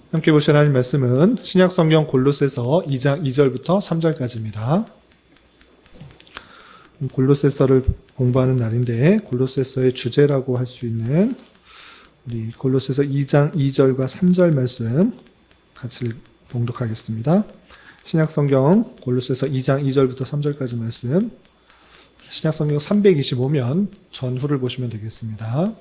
함께 보실 하나님 말씀은 신약성경 골로새서 2장 2절부터 3절까지입니다. 골로새서를 공부하는 날인데 골로새서의 주제라고 할 수 있는 우리 골로새서 2장 2절과 3절 말씀 같이 봉독하겠습니다. 신약성경 골로새서 2장 2절부터 3절까지 말씀, 신약성경 325면 전후를 보시면 되겠습니다.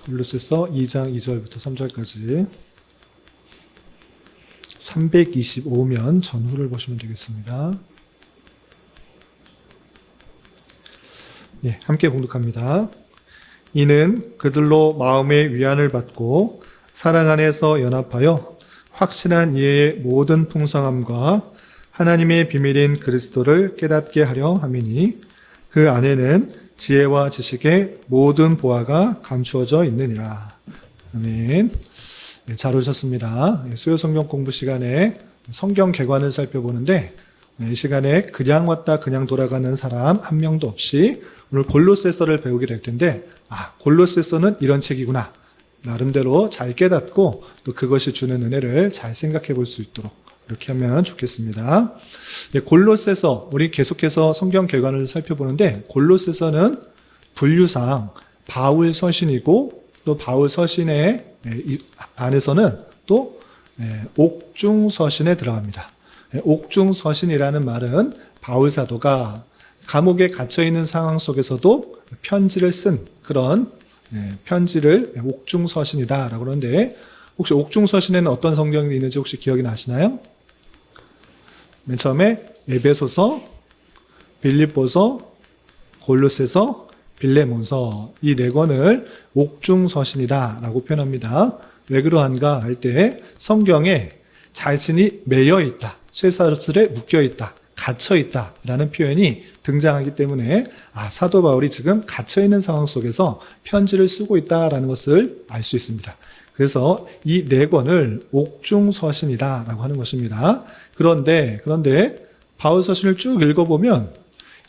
골로새서 2장 2절부터 3절까지 325면 전후를 보시면 되겠습니다. 함께 봉독합니다. 이는 그들로 마음의 위안을 받고 사랑 안에서 연합하여 확신한 이해의 모든 풍성함과 하나님의 비밀인 그리스도를 깨닫게 하려 함이니 그 안에는 지혜와 지식의 모든 보화가 감추어져 있느니라. 아멘. 잘 오셨습니다. 수요 성경 공부 시간에 성경 개관을 살펴보는데 이 시간에 그냥 왔다 그냥 돌아가는 사람 한 명도 없이 오늘 골로새서를 배우게 될 텐데, 골로새서는 이런 책이구나. 나름대로 잘 깨닫고 또 그것이 주는 은혜를 잘 생각해 볼 수 있도록 이렇게 하면 좋겠습니다. 골로새서, 우리 계속해서 성경 개관을 살펴보는데 골로새서는 분류상 바울 서신이고 또 바울 서신의 안에서는 또 옥중 서신에 들어갑니다. 옥중 서신이라는 말은 바울 사도가 감옥에 갇혀 있는 상황 속에서도 편지를 쓴 그런 편지를 옥중 서신이다라고 그러는데, 혹시 옥중 서신에는 어떤 성경이 있는지 혹시 기억이 나시나요? 맨 처음에 에베소서, 빌립보서, 골로새서, 빌레몬서 이 네 권을 옥중 서신이다라고 표현합니다. 왜 그러한가 할 때 성경에 자신이 매여 있다, 쇠사슬에 묶여 있다, 갇혀 있다라는 표현이 등장하기 때문에 사도 바울이 지금 갇혀 있는 상황 속에서 편지를 쓰고 있다라는 것을 알 수 있습니다. 그래서 이 네 권을 옥중 서신이다라고 하는 것입니다. 그런데 바울 서신을 쭉 읽어보면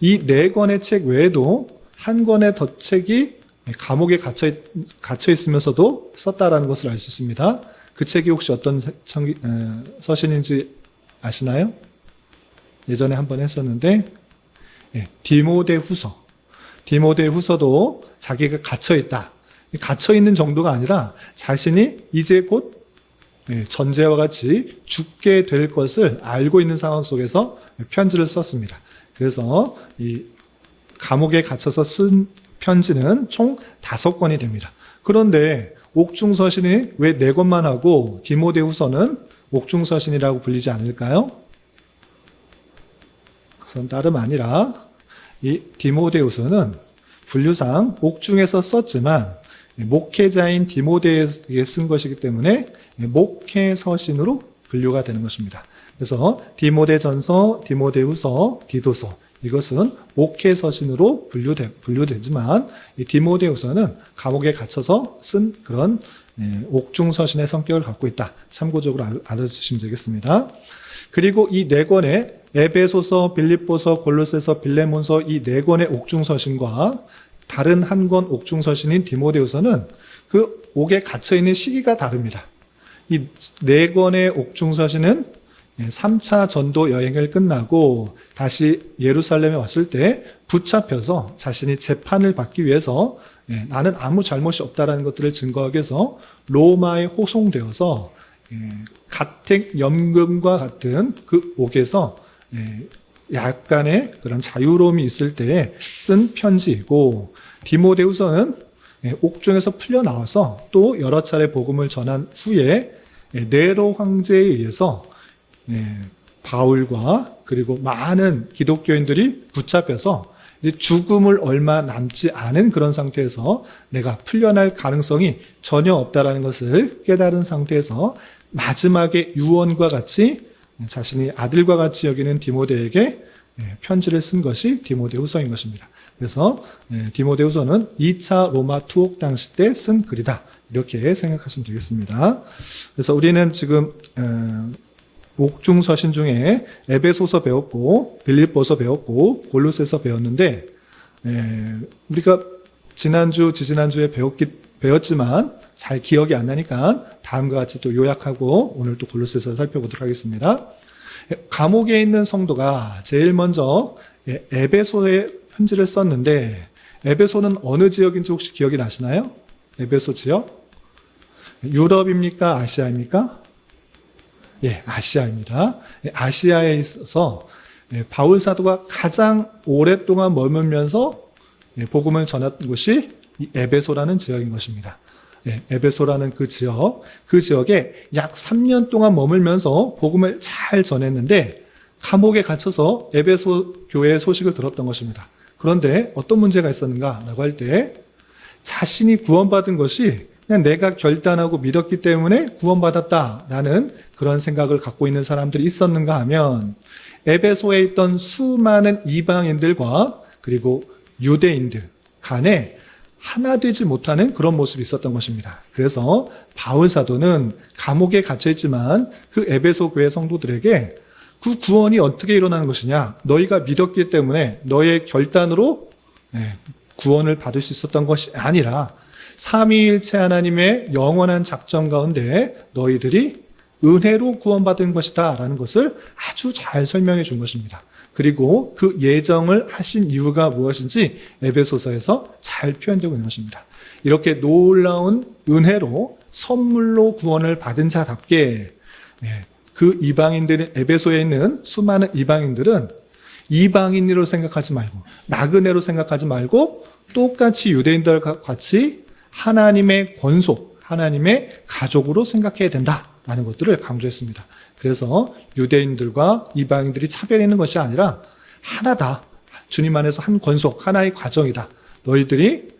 이 네 권의 책 외에도 한 권의 더 책이 감옥에 갇혀 있으면서도 썼다라는 것을 알 수 있습니다. 그 책이 혹시 어떤 서신인지 아시나요? 예전에 한번 했었는데 디모데후서도 자기가 갇혀있다. 갇혀있는 정도가 아니라 자신이 이제 곧 전제와 같이 죽게 될 것을 알고 있는 상황 속에서 편지를 썼습니다. 그래서 이 감옥에 갇혀서 쓴 편지는 총 5권이 됩니다. 그런데 옥중서신이 왜 4권만 하고 디모데후서는 옥중서신이라고 불리지 않을까요? 그것은 다름 아니라 이 디모데후서는 분류상 옥중에서 썼지만 목회자인 디모데에게 쓴 것이기 때문에 목회서신으로 분류가 되는 것입니다. 그래서 디모데전서, 디모데후서, 디도서 이것은 목회서신으로 분류되지만 이 디모데후서는 감옥에 갇혀서 쓴 그런 옥중서신의 성격을 갖고 있다. 참고적으로 알아주시면 되겠습니다. 그리고 이 4권의 에베소서, 빌립보서, 골로새서, 빌레몬서 이 4권의 옥중서신과 다른 한 권 옥중서신인 디모데후서는 그 옥에 갇혀있는 시기가 다릅니다. 이 4권의 옥중서신은 3차 전도 여행을 끝나고 다시 예루살렘에 왔을 때 붙잡혀서 자신이 재판을 받기 위해서 나는 아무 잘못이 없다라는 것들을 증거하기 위해서 로마에 호송되어서 가택 연금과 같은 그 옥에서 약간의 그런 자유로움이 있을 때 쓴 편지이고, 디모데후서는 옥중에서 풀려나와서 또 여러 차례 복음을 전한 후에 네로 황제에 의해서 바울과 그리고 많은 기독교인들이 붙잡혀서 이제 죽음을 얼마 남지 않은 그런 상태에서 내가 풀려날 가능성이 전혀 없다라는 것을 깨달은 상태에서 마지막에 유언과 같이 자신이 아들과 같이 여기는 디모데에게 편지를 쓴 것이 디모데후서인 것입니다. 그래서 디모데후서는 2차 로마 투옥 당시 때 쓴 글이다. 이렇게 생각하시면 되겠습니다. 그래서 우리는 지금 옥중서신 중에 에베소서 배웠고 빌립보서 배웠고 골로새서 배웠는데 우리가 지난주, 지지난주에 배웠지만 잘 기억이 안 나니까 다음과 같이 또 요약하고 오늘 또 골로새서 살펴보도록 하겠습니다. 감옥에 있는 성도가 제일 먼저 에베소에 편지를 썼는데 에베소는 어느 지역인지 혹시 기억이 나시나요? 에베소 지역? 유럽입니까? 아시아입니까? 예, 아시아입니다. 아시아에 있어서 바울 사도가 가장 오랫동안 머물면서 복음을 전했던 곳이 이 에베소라는 지역인 것입니다. 에베소라는 그 지역에 약 3년 동안 머물면서 복음을 잘 전했는데 감옥에 갇혀서 에베소 교회의 소식을 들었던 것입니다. 그런데 어떤 문제가 있었는가라고 할 때 자신이 구원받은 것이 그냥 내가 결단하고 믿었기 때문에 구원받았다라는 그런 생각을 갖고 있는 사람들이 있었는가 하면 에베소에 있던 수많은 이방인들과 그리고 유대인들 간에 하나 되지 못하는 그런 모습이 있었던 것입니다. 그래서 바울 사도는 감옥에 갇혀있지만 그 에베소 교회 성도들에게 그 구원이 어떻게 일어나는 것이냐, 너희가 믿었기 때문에 너의 결단으로 구원을 받을 수 있었던 것이 아니라 삼위일체 하나님의 영원한 작전 가운데 너희들이 은혜로 구원받은 것이다 라는 것을 아주 잘 설명해 준 것입니다. 그리고 그 예정을 하신 이유가 무엇인지 에베소서에서 잘 표현되고 있는 것입니다. 이렇게 놀라운 은혜로 선물로 구원을 받은 자답게 그 이방인들은, 에베소에 있는 수많은 이방인들은 이방인으로 생각하지 말고 나그네로 생각하지 말고 똑같이 유대인들과 같이 하나님의 권속, 하나님의 가족으로 생각해야 된다라는 것들을 강조했습니다. 그래서 유대인들과 이방인들이 차별이 있는 것이 아니라 하나다. 주님 안에서 한 권속, 하나의 가정이다. 너희들이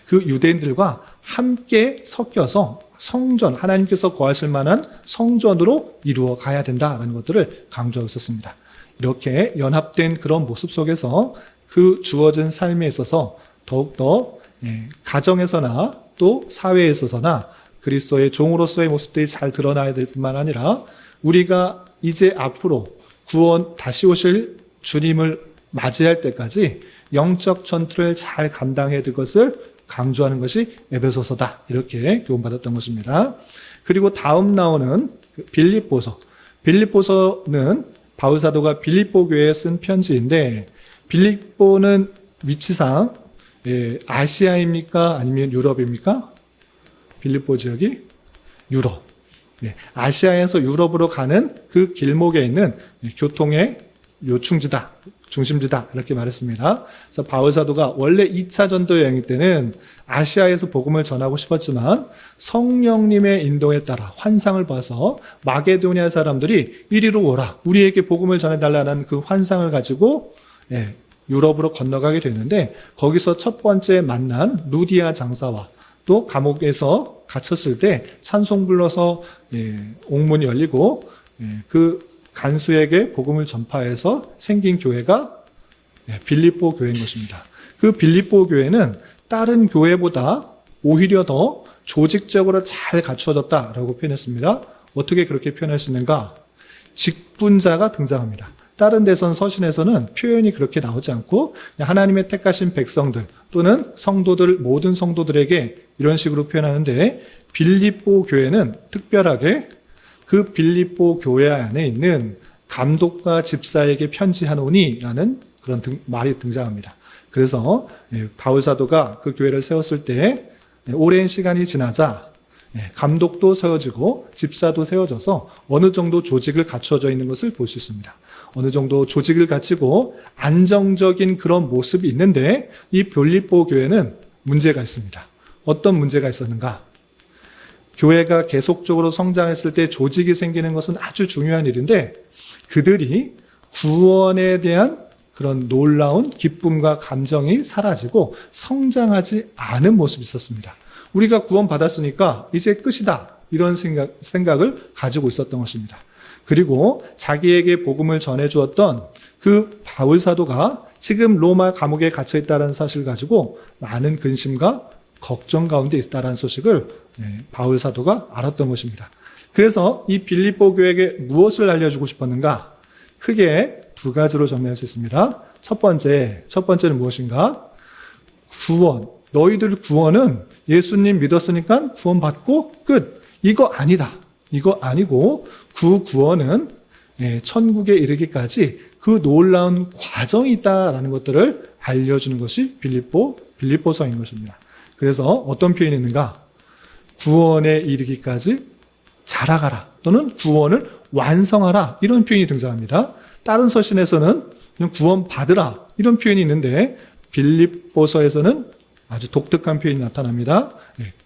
그 유대인들과 함께 섞여서 성전, 하나님께서 거하실 만한 성전으로 이루어 가야 된다라는 것들을 강조하고 있었습니다. 이렇게 연합된 그런 모습 속에서 그 주어진 삶에 있어서 더욱더 가정에서나 또 사회에 있어서나 그리스도의 종으로서의 모습들이 잘 드러나야 될 뿐만 아니라 우리가 이제 앞으로 구원 다시 오실 주님을 맞이할 때까지 영적 전투를 잘 감당해야 될 것을 강조하는 것이 에베소서다. 이렇게 교훈받았던 것입니다. 그리고 다음 나오는 빌립보서. 빌립보서는 바울 사도가 빌립보 교회에 쓴 편지인데 빌립보는 위치상 아시아입니까? 아니면 유럽입니까? 빌립보 지역이 유럽. 아시아에서 유럽으로 가는 그 길목에 있는 교통의 요충지다, 중심지다 이렇게 말했습니다. 그래서 바울 사도가 원래 2차 전도 여행 때는 아시아에서 복음을 전하고 싶었지만 성령님의 인도에 따라 환상을 봐서 마게도니아 사람들이 이리로 오라, 우리에게 복음을 전해달라는 그 환상을 가지고 유럽으로 건너가게 되는데 거기서 첫 번째 만난 루디아 장사와 또 감옥에서 갇혔을 때 찬송 불러서 옥문이 열리고 그 간수에게 복음을 전파해서 생긴 교회가 빌립보 교회인 것입니다. 그 빌립보 교회는 다른 교회보다 오히려 더 조직적으로 잘 갖추어졌다라고 표현했습니다. 어떻게 그렇게 표현할 수 있는가? 직분자가 등장합니다. 다른 데선 서신에서는 표현이 그렇게 나오지 않고 하나님의 택하신 백성들 또는 성도들, 모든 성도들에게 이런 식으로 표현하는데 빌립보 교회는 특별하게 그 빌립보 교회 안에 있는 감독과 집사에게 편지하노니라는 그런 말이 등장합니다. 그래서 바울 사도가 그 교회를 세웠을 때 오랜 시간이 지나자 감독도 세워지고 집사도 세워져서 어느 정도 조직을 갖추어져 있는 것을 볼 수 있습니다. 어느 정도 조직을 갖추고 안정적인 그런 모습이 있는데 이 빌립보 교회는 문제가 있습니다. 어떤 문제가 있었는가? 교회가 계속적으로 성장했을 때 조직이 생기는 것은 아주 중요한 일인데 그들이 구원에 대한 그런 놀라운 기쁨과 감정이 사라지고 성장하지 않은 모습이 있었습니다. 우리가 구원받았으니까 이제 끝이다. 이런 생각을 가지고 있었던 것입니다. 그리고 자기에게 복음을 전해주었던 그 바울 사도가 지금 로마 감옥에 갇혀있다는 사실을 가지고 많은 근심과 걱정 가운데 있다는 소식을 바울 사도가 알았던 것입니다. 그래서 이 빌립보 교회에게 무엇을 알려주고 싶었는가? 크게 두 가지로 정리할 수 있습니다. 첫 번째는 무엇인가? 구원, 너희들 구원은 예수님 믿었으니까 구원 받고 끝. 이거 아니다. 이거 아니고 그 구원은 천국에 이르기까지 그 놀라운 과정이 있다라는 것들을 알려주는 것이 빌립보서인 것입니다. 그래서 어떤 표현이 있는가? 구원에 이르기까지 자라가라 또는 구원을 완성하라 이런 표현이 등장합니다. 다른 서신에서는 그냥 구원 받으라 이런 표현이 있는데 빌립보서에서는 아주 독특한 표현이 나타납니다.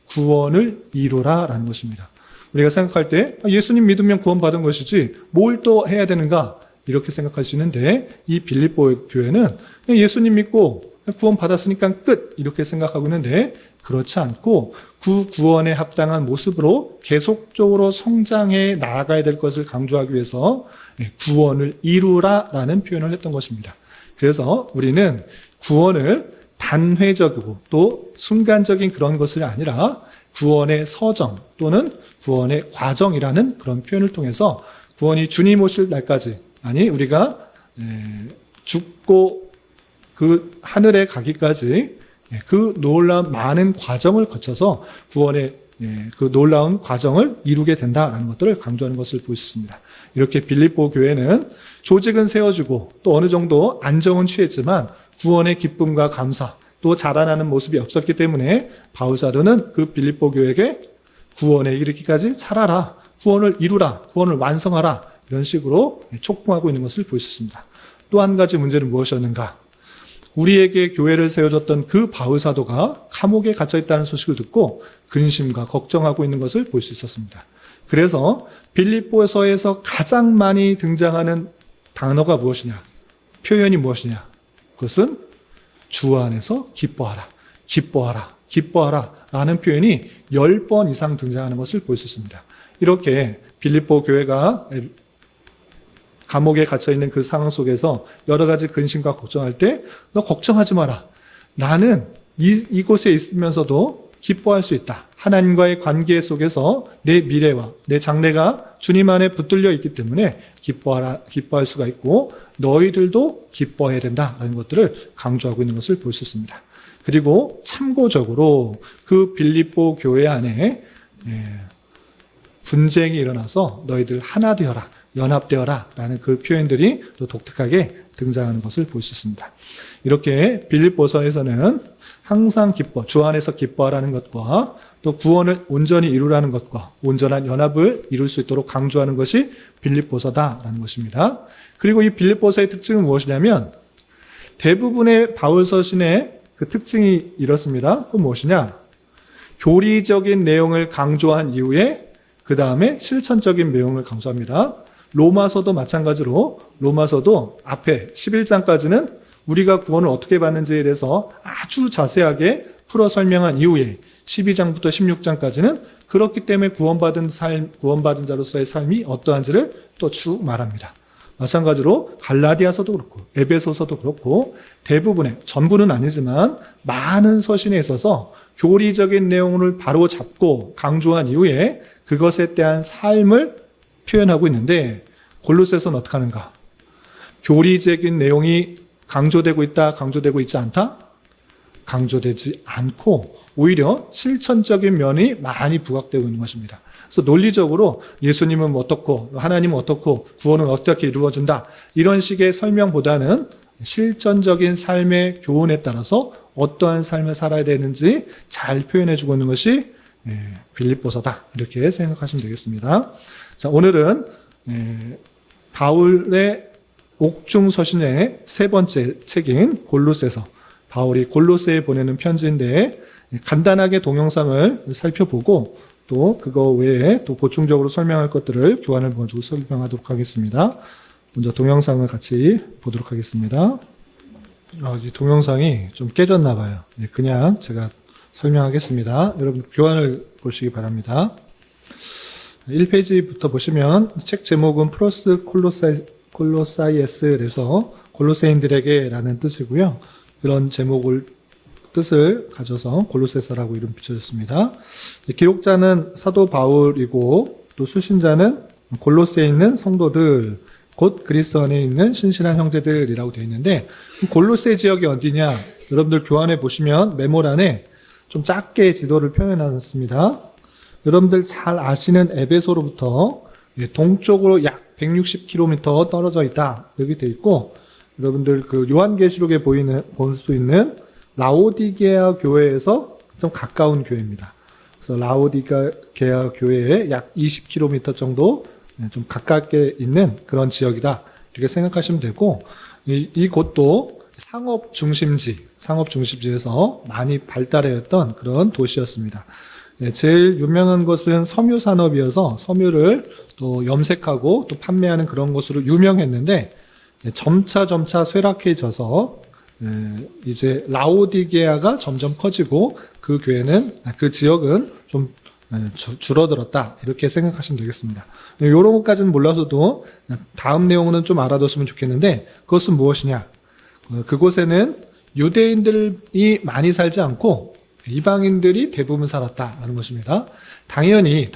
구원을 이루라라는 것입니다. 우리가 생각할 때 예수님 믿으면 구원 받은 것이지 뭘 또 해야 되는가 이렇게 생각할 수 있는데 이 빌립보 교회는 예수님 믿고 구원 받았으니까 끝 이렇게 생각하고 있는데 그렇지 않고 그 구원에 합당한 모습으로 계속적으로 성장해 나아가야 될 것을 강조하기 위해서 구원을 이루라라는 표현을 했던 것입니다. 그래서 우리는 구원을 단회적이고 또 순간적인 그런 것이 아니라 구원의 서정 또는 구원의 과정이라는 그런 표현을 통해서 구원이 주님 오실 날까지 아니 우리가 죽고 그 하늘에 가기까지 그 놀라운 많은 과정을 거쳐서 구원의 그 놀라운 과정을 이루게 된다라는 것들을 강조하는 것을 볼 수 있습니다. 이렇게 빌립보 교회는 조직은 세워지고 또 어느 정도 안정은 취했지만 구원의 기쁨과 감사 또 자라나는 모습이 없었기 때문에 바울사도는 그 빌립보 교회에게 구원에 이르기까지 살아라, 구원을 이루라, 구원을 완성하라 이런 식으로 촉구하고 있는 것을 볼 수 있습니다. 또 한 가지 문제는 무엇이었는가? 우리에게 교회를 세워줬던 그 바울사도가 감옥에 갇혀 있다는 소식을 듣고 근심과 걱정하고 있는 것을 볼 수 있었습니다. 그래서 빌립보서에서 가장 많이 등장하는 단어가 무엇이냐? 표현이 무엇이냐? 그것은 주 안에서 기뻐하라, 기뻐하라, 기뻐하라 라는 표현이 10번 이상 등장하는 것을 볼 수 있습니다. 이렇게 빌립보 교회가 감옥에 갇혀있는 그 상황 속에서 여러 가지 근심과 걱정할 때 너 걱정하지 마라. 나는 이곳에 있으면서도 기뻐할 수 있다. 하나님과의 관계 속에서 내 미래와 내 장래가 주님 안에 붙들려 있기 때문에 기뻐할 수가 있고 너희들도 기뻐해야 된다라는 것들을 강조하고 있는 것을 볼 수 있습니다. 그리고 참고적으로 그 빌립보 교회 안에 분쟁이 일어나서 너희들 하나 되어라, 연합되어라 라는 그 표현들이 또 독특하게 등장하는 것을 볼 수 있습니다. 이렇게 빌립보서에서는 항상 기뻐, 주 안에서 기뻐하라는 것과 또 구원을 온전히 이루라는 것과 온전한 연합을 이룰 수 있도록 강조하는 것이 빌립보서다라는 것입니다. 그리고 이 빌립보서의 특징은 무엇이냐면 대부분의 바울 서신의 그 특징이 이렇습니다. 그건 무엇이냐? 교리적인 내용을 강조한 이후에 그 다음에 실천적인 내용을 강조합니다. 로마서도 마찬가지로 로마서도 앞에 11장까지는 우리가 구원을 어떻게 받는지에 대해서 아주 자세하게 풀어 설명한 이후에 12장부터 16장까지는 그렇기 때문에 구원받은 자로서의 삶이 어떠한지를 또 쭉 말합니다. 마찬가지로 갈라디아서도 그렇고 에베소서도 그렇고 대부분의, 전부는 아니지만 많은 서신에 있어서 교리적인 내용을 바로 잡고 강조한 이후에 그것에 대한 삶을 표현하고 있는데 골로새서는 어떻게 하는가? 교리적인 내용이 강조되고 있다, 강조되고 있지 않다? 강조되지 않고 오히려 실천적인 면이 많이 부각되고 있는 것입니다. 그래서 논리적으로 예수님은 어떻고 하나님은 어떻고 구원은 어떻게 이루어진다 이런 식의 설명보다는 실전적인 삶의 교훈에 따라서 어떠한 삶을 살아야 되는지 잘 표현해주고 있는 것이 빌립보서다 이렇게 생각하시면 되겠습니다. 자, 오늘은 바울의 옥중 서신의 세 번째 책인 골로새서, 바울이 골로새에 보내는 편지인데 간단하게 동영상을 살펴보고 또 그거 외에 또 보충적으로 설명할 것들을 교환을 먼저 설명하도록 하겠습니다. 먼저 동영상을 같이 보도록 하겠습니다. 이 동영상이 좀 깨졌나 봐요. 그냥 제가 설명하겠습니다. 여러분 교환을 보시기 바랍니다. 1페이지부터 보시면 책 제목은 플러스 콜로사이에스에서 골로새인들에게 라는 뜻이고요. 그런 뜻을 가져서 골로새서라고 이름 붙여졌습니다. 기록자는 사도 바울이고 또 수신자는 골로새에 있는 성도들, 곧 그리스 안에 있는 신실한 형제들이라고 되어 있는데 골로새 지역이 어디냐? 여러분들 교환해 보시면 메모란에 좀 작게 지도를 표현해놨습니다. 여러분들 잘 아시는 에베소로부터 동쪽으로 약 160km 떨어져 있다. 여기 돼 있고, 여러분들 그 요한계시록에 볼 수 있는 라오디게아 교회에서 좀 가까운 교회입니다. 그래서 라오디게아 교회에 약 20km 정도 좀 가깝게 있는 그런 지역이다. 이렇게 생각하시면 되고, 이 곳도 상업 중심지에서 많이 발달해왔던 그런 도시였습니다. 제일 유명한 것은 섬유 산업이어서 섬유를 또 염색하고 또 판매하는 그런 곳으로 유명했는데, 점차 쇠락해져서 이제 라오디게아가 점점 커지고 그 지역은 좀 줄어들었다. 이렇게 생각하시면 되겠습니다. 이런 것까지는 몰라서도 다음 내용은 좀 알아뒀으면 좋겠는데, 그것은 무엇이냐? 그곳에는 유대인들이 많이 살지 않고 이방인들이 대부분 살았다는 것입니다. 당연히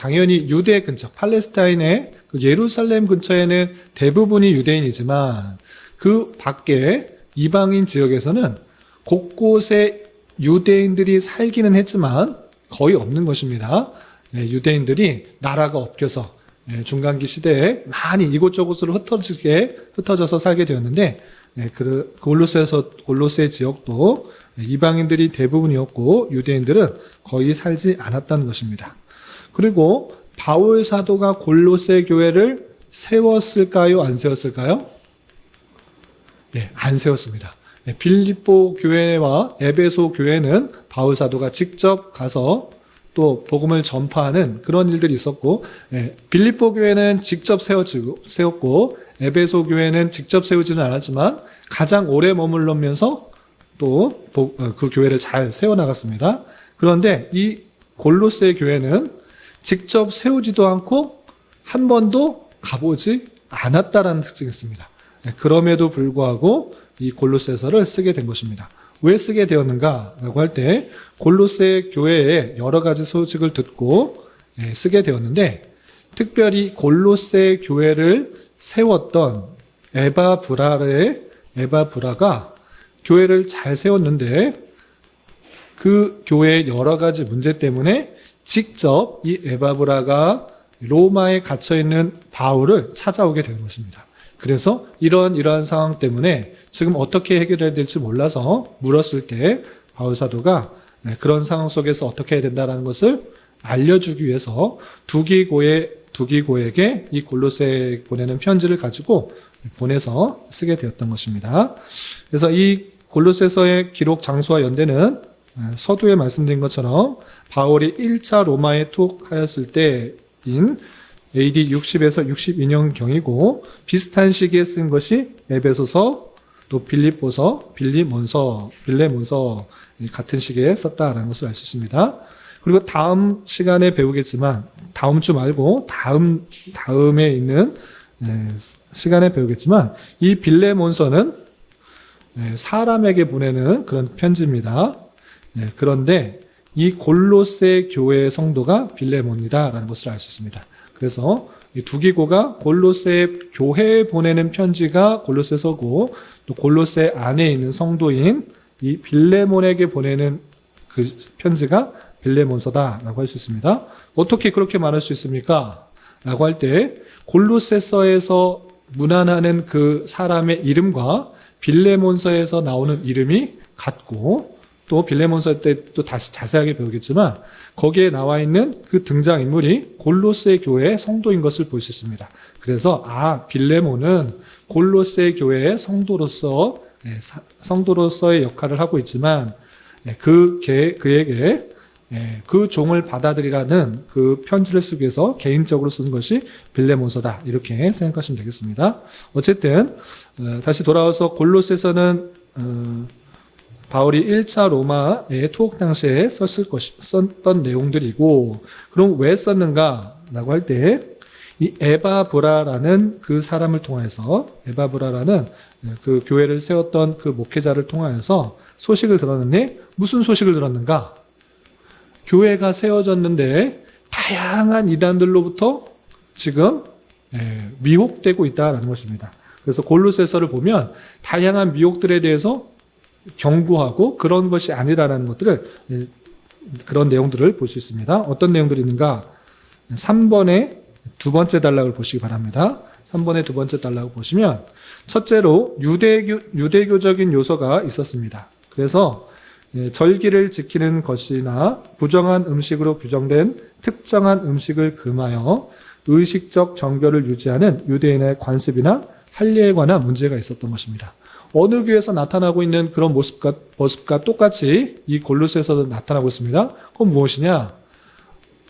유대 근처, 팔레스타인의 그 예루살렘 근처에는 대부분이 유대인이지만 그 밖에 이방인 지역에서는 곳곳에 유대인들이 살기는 했지만 거의 없는 것입니다. 유대인들이 나라가 엎겨서 중간기 시대에 많이 이곳저곳으로 흩어져서 살게 되었는데, 골로새 지역도 이방인들이 대부분이었고 유대인들은 거의 살지 않았다는 것입니다. 그리고 바울 사도가 골로새 교회를 세웠을까요? 안 세웠을까요? 안 세웠습니다. 빌립보 교회와 에베소 교회는 바울 사도가 직접 가서 또 복음을 전파하는 그런 일들이 있었고, 빌립보 교회는 직접 세웠고 에베소 교회는 직접 세우지는 않았지만 가장 오래 머물러면서 또 그 교회를 잘 세워나갔습니다. 그런데 이 골로새 교회는 직접 세우지도 않고 한 번도 가보지 않았다라는 특징이 있습니다. 그럼에도 불구하고 이 골로새서를 쓰게 된 것입니다. 왜 쓰게 되었는가라고 할 때 골로새 교회의 여러 가지 소식을 듣고 쓰게 되었는데, 특별히 골로새 교회를 세웠던 에바브라가 교회를 잘 세웠는데 그 교회의 여러 가지 문제 때문에 직접 이 에바브라가 로마에 갇혀있는 바울을 찾아오게 되는 것입니다. 그래서 이러한 상황 때문에 지금 어떻게 해결해야 될지 몰라서 물었을 때 바울 사도가 그런 상황 속에서 어떻게 해야 된다는 것을 알려주기 위해서 두기고에게 이 골로새 보내는 편지를 가지고 보내서 쓰게 되었던 것입니다. 그래서 이 골로새서의 기록 장소와 연대는 서두에 말씀드린 것처럼 바울이 1차 로마에 투옥하였을 때인 AD 60에서 62년경이고, 비슷한 시기에 쓴 것이 에베소서, 또 빌레몬서 같은 시기에 썼다라는 것을 알 수 있습니다. 그리고 다음 시간에 배우겠지만, 다음 주 말고 다음에 있는 시간에 배우겠지만, 이 빌레몬서는 사람에게 보내는 그런 편지입니다. 그런데 이 골로새 교회의 성도가 빌레몬이다라는 것을 알 수 있습니다. 그래서 이 두기고가 골로새 교회에 보내는 편지가 골로새서고, 또 골로새 안에 있는 성도인 이 빌레몬에게 보내는 그 편지가 빌레몬서다라고 할 수 있습니다. 어떻게 그렇게 말할 수 있습니까? 라고 할 때 골로새서에서 문안하는 그 사람의 이름과 빌레몬서에서 나오는 이름이 같고, 또 빌레몬서 때 또 다시 자세하게 배우겠지만 거기에 나와 있는 그 등장인물이 골로새 교회의 성도인 것을 볼 수 있습니다. 그래서 빌레몬은 골로새 교회의 성도로서의 역할을 하고 있지만 그에게 그 종을 받아들이라는 그 편지를 쓰기 위해서 개인적으로 쓴 것이 빌레몬서다, 이렇게 생각하시면 되겠습니다. 어쨌든 다시 돌아와서 골로새서는 바울이 1차 로마의 투옥 당시에 썼던 내용들이고, 그럼 왜 썼는가라고 할 때 이 에바브라라는 그 사람을 통해서, 에바브라라는 그 교회를 세웠던 그 목회자를 통하여서 소식을 들었는데, 무슨 소식을 들었는가? 교회가 세워졌는데 다양한 이단들로부터 지금 미혹되고 있다는 것입니다. 그래서 골로새서를 보면 다양한 미혹들에 대해서 경고하고 그런 것이 아니라는 것들을, 그런 내용들을 볼 수 있습니다. 어떤 내용들이 있는가? 3번의 두 번째 단락을 보시기 바랍니다. 3번의 두 번째 단락을 보시면 첫째로 유대교적인 요소가 있었습니다. 그래서 절기를 지키는 것이나 부정한 음식으로 규정된 특정한 음식을 금하여 의식적 정결을 유지하는 유대인의 관습이나 할례에 관한 문제가 있었던 것입니다. 어느 교회에서 나타나고 있는 그런 모습과 똑같이 이 골로새에서도 나타나고 있습니다. 그건 무엇이냐?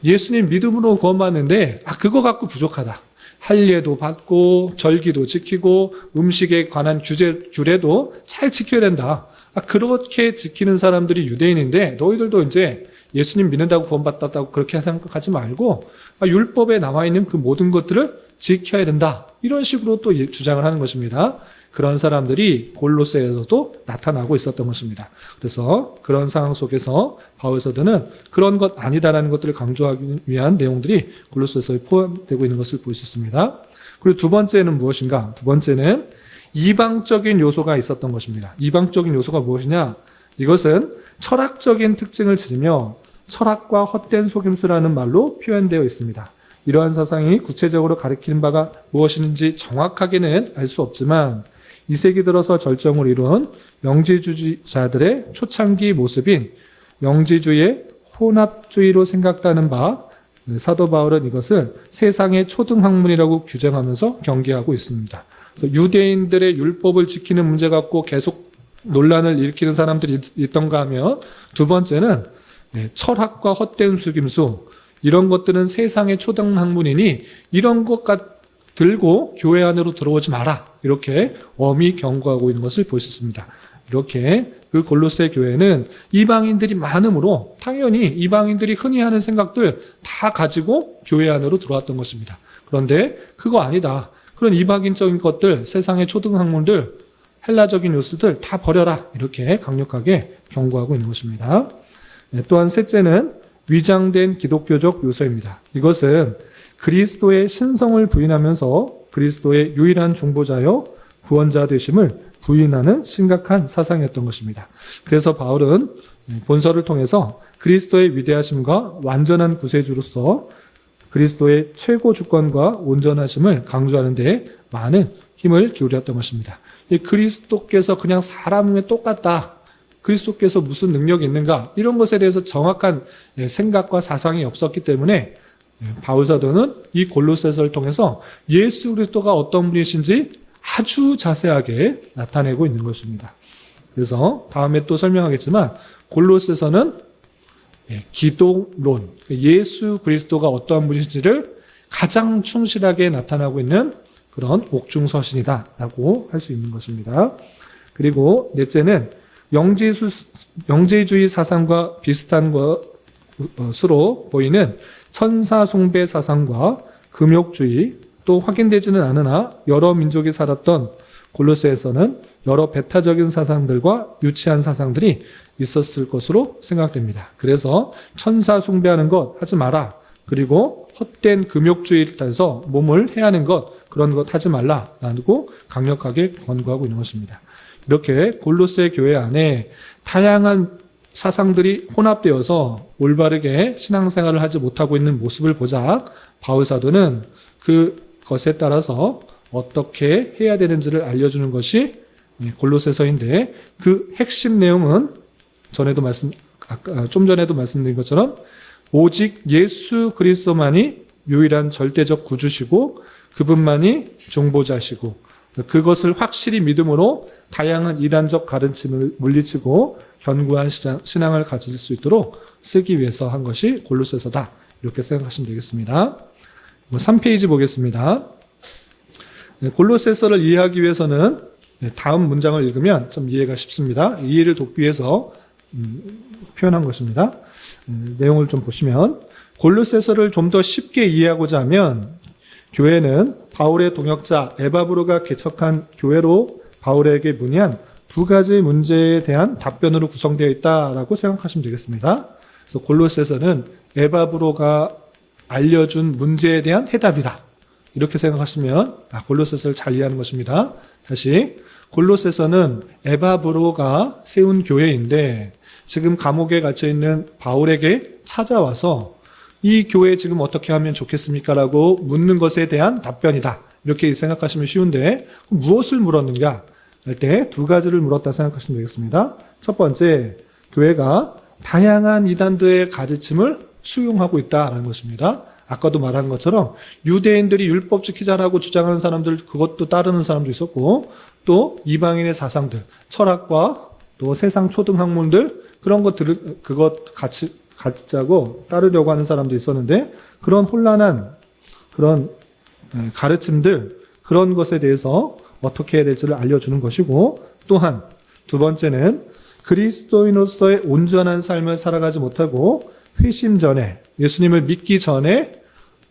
예수님 믿음으로 구원받는데 그거 갖고 부족하다. 할례도 받고 절기도 지키고 음식에 관한 규례도 잘 지켜야 된다. 그렇게 지키는 사람들이 유대인인데 너희들도 이제 예수님 믿는다고 구원받았다고 그렇게 생각하지 말고 율법에 나와 있는 그 모든 것들을 지켜야 된다. 이런 식으로 또 주장을 하는 것입니다. 그런 사람들이 골로새에서도 나타나고 있었던 것입니다. 그래서 그런 상황 속에서 바울 사도는 그런 것 아니다라는 것들을 강조하기 위한 내용들이 골로새서에 포함되고 있는 것을 볼 수 있습니다. 그리고 두 번째는 무엇인가? 두 번째는 이방적인 요소가 있었던 것입니다. 이방적인 요소가 무엇이냐? 이것은 철학적인 특징을 지니며 철학과 헛된 속임수라는 말로 표현되어 있습니다. 이러한 사상이 구체적으로 가리키는 바가 무엇인지 정확하게는 알 수 없지만 2세기 들어서 절정을 이룬 영지주의자들의 초창기 모습인 영지주의의 혼합주의로 생각되는 바, 사도 바울은 이것을 세상의 초등학문이라고 규정하면서 경계하고 있습니다. 그래서 유대인들의 율법을 지키는 문제 갖고 계속 논란을 일으키는 사람들이 있던가 하면 두 번째는 철학과 헛된 속임수, 이런 것들은 세상의 초등학문이니 이런 것 들고 교회 안으로 들어오지 마라. 이렇게 엄히 경고하고 있는 것을 볼 수 있습니다. 이렇게 그 골로새 교회는 이방인들이 많으므로 당연히 이방인들이 흔히 하는 생각들 다 가지고 교회 안으로 들어왔던 것입니다. 그런데 그거 아니다. 그런 이방인적인 것들, 세상의 초등학문들, 헬라적인 요소들 다 버려라. 이렇게 강력하게 경고하고 있는 것입니다. 또한 셋째는 위장된 기독교적 요소입니다. 이것은 그리스도의 신성을 부인하면서 그리스도의 유일한 중보자여 구원자 되심을 부인하는 심각한 사상이었던 것입니다. 그래서 바울은 본서를 통해서 그리스도의 위대하심과 완전한 구세주로서 그리스도의 최고 주권과 온전하심을 강조하는 데 많은 힘을 기울였던 것입니다. 그리스도께서 그냥 사람이면 똑같다. 그리스도께서 무슨 능력이 있는가? 이런 것에 대해서 정확한 생각과 사상이 없었기 때문에 바울 사도는 이 골로새서를 통해서 예수 그리스도가 어떤 분이신지 아주 자세하게 나타내고 있는 것입니다. 그래서 다음에 또 설명하겠지만 골로새서는 기독론, 예수 그리스도가 어떠한 분이신지를 가장 충실하게 나타나고 있는 그런 옥중서신이다라고 할 수 있는 것입니다. 그리고 넷째는 영지주의 사상과 비슷한 것으로 보이는 천사 숭배 사상과 금욕주의, 또 확인되지는 않으나 여러 민족이 살았던 골로새에서는 여러 배타적인 사상들과 유치한 사상들이 있었을 것으로 생각됩니다. 그래서 천사 숭배하는 것 하지 마라. 그리고 헛된 금욕주의를 따라서 몸을 해하는 것, 그런 것 하지 말라라고 강력하게 권고하고 있는 것입니다. 이렇게 골로새 교회 안에 다양한 사상들이 혼합되어서 올바르게 신앙생활을 하지 못하고 있는 모습을 보자 바울 사도는 그것에 따라서 어떻게 해야 되는지를 알려주는 것이 골로새서인데 그 핵심 내용은 좀 전에도 말씀드린 것처럼 오직 예수 그리스도만이 유일한 절대적 구주시고 그분만이 중보자시고 그것을 확실히 믿음으로 다양한 이단적 가르침을 물리치고 견고한 신앙을 가질 수 있도록 쓰기 위해서 한 것이 골로새서다. 이렇게 생각하시면 되겠습니다. 3페이지 보겠습니다. 골로새서를 이해하기 위해서는 다음 문장을 읽으면 좀 이해가 쉽습니다. 이해를 돕기 위해서 표현한 것입니다. 내용을 좀 보시면 골로새서를 좀 더 쉽게 이해하고자 하면 교회는 바울의 동역자 에바브로가 개척한 교회로 바울에게 문의한 두 가지 문제에 대한 답변으로 구성되어 있다라고 생각하시면 되겠습니다. 그래서 골로새서는 에바브로가 알려준 문제에 대한 해답이다. 이렇게 생각하시면 골로새서를 잘 이해하는 것입니다. 다시 골로새서는 에바브로가 세운 교회인데 지금 감옥에 갇혀 있는 바울에게 찾아와서 이 교회 지금 어떻게 하면 좋겠습니까? 라고 묻는 것에 대한 답변이다. 이렇게 생각하시면 쉬운데 무엇을 물었는가 할 때 두 가지를 물었다 생각하시면 되겠습니다. 첫 번째, 교회가 다양한 이단들의 가르침을 수용하고 있다라는 것입니다. 아까도 말한 것처럼 유대인들이 율법 지키자라고 주장하는 사람들, 그것도 따르는 사람도 있었고, 또 이방인의 사상들, 철학과 또 세상 초등 학문들, 그런 것들을 그것 같이 가지자고 따르려고 하는 사람도 있었는데, 그런 혼란한 그런 가르침들, 그런 것에 대해서 어떻게 해야 될지를 알려주는 것이고, 또한 두 번째는 그리스도인으로서의 온전한 삶을 살아가지 못하고 회심 전에, 예수님을 믿기 전에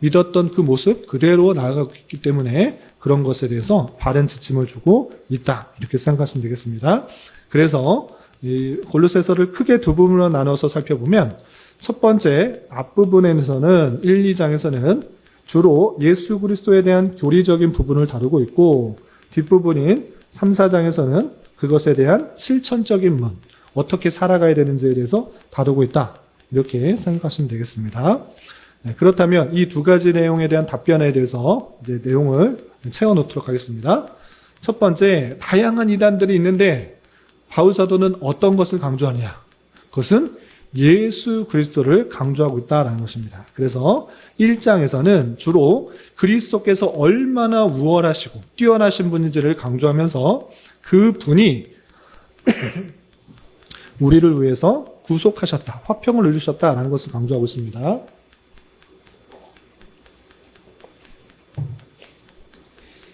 믿었던 그 모습 그대로 나아가고 있기 때문에 그런 것에 대해서 바른 지침을 주고 있다. 이렇게 생각하시면 되겠습니다. 그래서 이 골로새서를 크게 두 부분으로 나눠서 살펴보면 첫 번째 앞부분에서는 1, 2장에서는 주로 예수 그리스도에 대한 교리적인 부분을 다루고 있고, 뒷부분인 3, 4장에서는 그것에 대한 실천적인 문, 어떻게 살아가야 되는지에 대해서 다루고 있다. 이렇게 생각하시면 되겠습니다. 그렇다면 이 두 가지 내용에 대한 답변에 대해서 이제 내용을 채워놓도록 하겠습니다. 첫 번째, 다양한 이단들이 있는데 바울 사도는 어떤 것을 강조하느냐? 그것은 예수 그리스도를 강조하고 있다는 것입니다. 그래서 1장에서는 주로 그리스도께서 얼마나 우월하시고 뛰어나신 분인지를 강조하면서 그 분이 우리를 위해서 구속하셨다, 화평을 이루셨다라는 것을 강조하고 있습니다.